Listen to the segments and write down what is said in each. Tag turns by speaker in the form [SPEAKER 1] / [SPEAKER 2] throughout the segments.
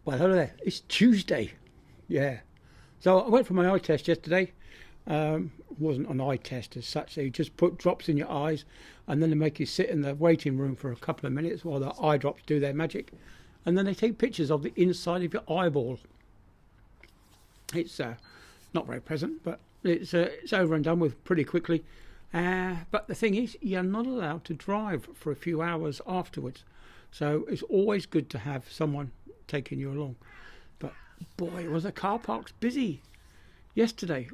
[SPEAKER 1] Well, hello there. It's Tuesday. Yeah. So I went for my eye test yesterday. It wasn't an eye test as such. They just put drops in your eyes and then they make you sit in the waiting room for a couple of minutes while the eye drops do their magic. And then they take pictures of the inside of your eyeball. It's not very pleasant, but it's over and done with pretty quickly. But the thing is, you're not allowed to drive for a few hours afterwards. So it's always good to have someone taking you along. But boy, was the car parks busy yesterday.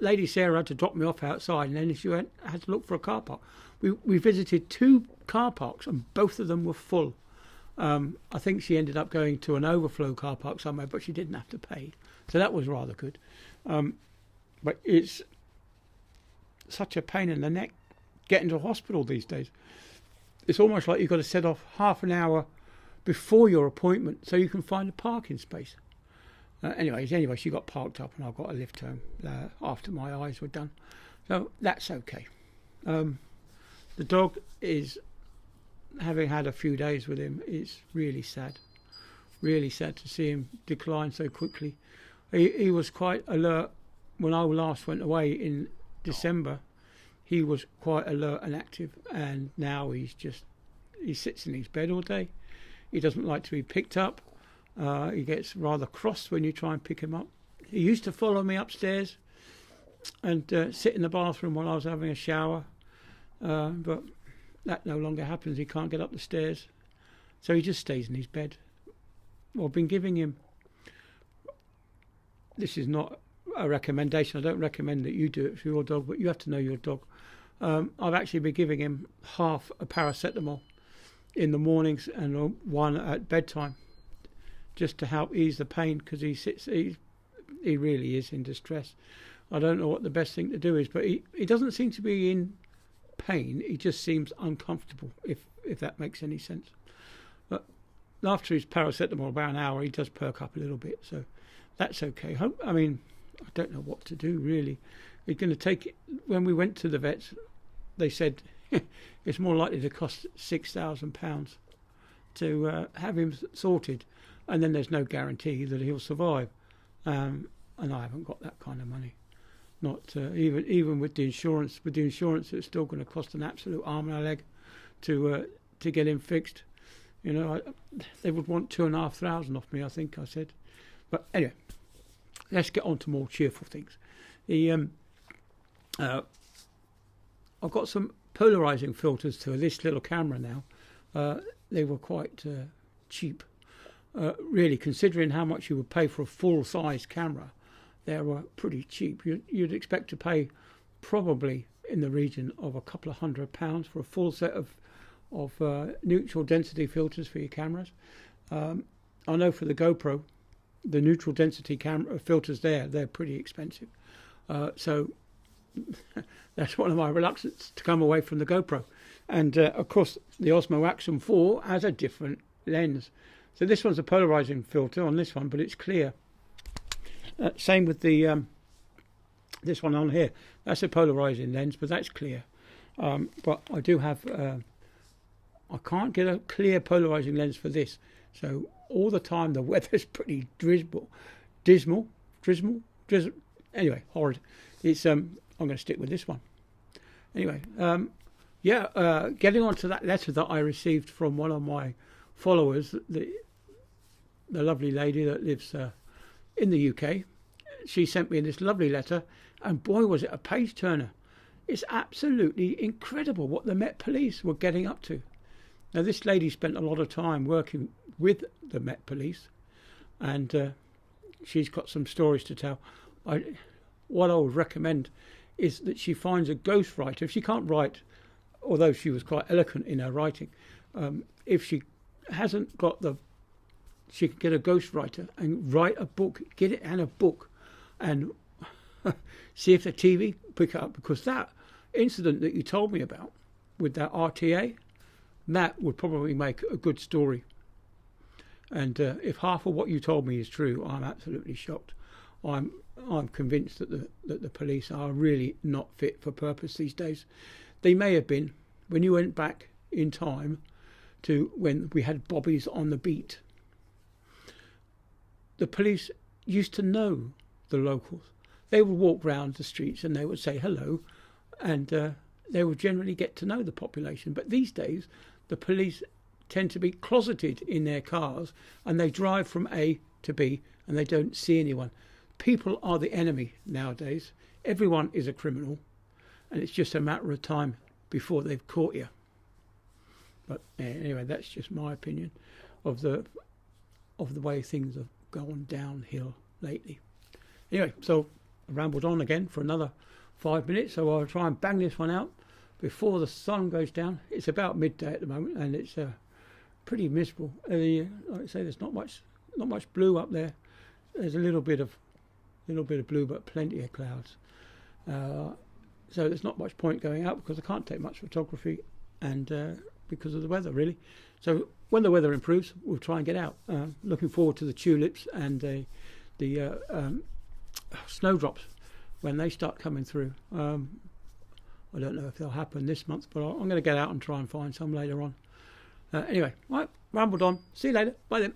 [SPEAKER 1] Lady Sarah had to drop me off outside, and then she had to look for a car park. We visited 2 car parks, and both of them were full. I think she ended up going to an overflow car park somewhere, but she didn't have to pay. So that was rather good. But it's such a pain in the neck getting to a hospital these days. It's almost like you've got to set off half an hour before your appointment so you can find a parking space. Anyway, she got parked up and I got a lift home after my eyes were done. So that's okay. The dog is, having had a few days with him, it's really sad. Really sad to see him decline so quickly. He was quite alert when I last went away in December. He was quite alert and active, and now he sits in his bed all day. He doesn't like to be picked up. He gets rather cross when you try and pick him up. He used to follow me upstairs and sit in the bathroom while I was having a shower, but that no longer happens. He can't get up the stairs, so he just stays in his bed. Well, I've been giving him, this is not a recommendation, I don't recommend that you do it for your dog, but you have to know your dog. I've actually been giving him half a paracetamol in the mornings and one at bedtime, just to help ease the pain, because he really is in distress. I don't know what the best thing to do is, but he doesn't seem to be in pain. He just seems uncomfortable, if that makes any sense. But after his paracetamol, about an hour, he does perk up a little bit, so that's okay. I mean, I don't know what to do really. We're going to take it. When we went to the vets, they said it's more likely to cost £6,000 to have him sorted, and then there's no guarantee that he'll survive. And I haven't got that kind of money. Not even with the insurance. With the insurance, it's still going to cost an absolute arm and a leg to get him fixed. You know, they would want £2,500 off me, I think I said. But anyway, let's get on to more cheerful things. I've got some polarizing filters to this little camera now. They were quite cheap. Really, considering how much you would pay for a full-size camera, they were pretty cheap. You'd expect to pay probably in the region of a couple of £100 for a full set of neutral density filters for your cameras. I know for the GoPro, the neutral density camera filters they're pretty expensive. So that's one of my reluctance to come away from the GoPro. And of course, the Osmo Action 4 has a different lens. So this one's a polarizing filter on this one, but it's clear. Same with the this one on here. That's a polarizing lens, but that's clear. But I do have, I can't get a clear polarizing lens for this. So all the time the weather's pretty dismal. Anyway, horrid. It's I'm going to stick with this one. Anyway, getting on to that letter that I received from one of my followers, the lovely lady that lives in the UK. She sent me this lovely letter, and boy was it a page turner. It's absolutely incredible what the Met Police were getting up to. Now, this lady spent a lot of time working with the Met Police, and she's got some stories to tell. What I would recommend is that she finds a ghostwriter. If she can't write, although she was quite eloquent in her writing, if she hasn't got she can get a ghostwriter and write a book, get it in a book, and see if the TV pick it up. Because that incident that you told me about with that RTA, that would probably make a good story. And if half of what you told me is true, I'm absolutely shocked. I'm convinced that the police are really not fit for purpose these days. They may have been when you went back in time to when we had bobbies on the beat. the police used to know the locals. They would walk round the streets and they would say hello, and they would generally get to know the population. But these days, the police tend to be closeted in their cars, and they drive from A to B, and they don't see anyone. People are the enemy nowadays. Everyone is a criminal, and it's just a matter of time before they've caught you. But anyway, that's just my opinion of the way things have gone downhill lately. Anyway, so I rambled on again for another 5 minutes, so I'll try and bang this one out before the sun goes down. It's about midday at the moment, and it's pretty miserable. Like I say, there's not much blue up there. There's a little bit of blue, but plenty of clouds. So there's not much point going out because I can't take much photography, and because of the weather, really. So when the weather improves, we'll try and get out. Looking forward to the tulips and the snowdrops when they start coming through. I don't know if they'll happen this month, but I'm going to get out and try and find some later on. Anyway, right, rambled on. See you later. Bye then.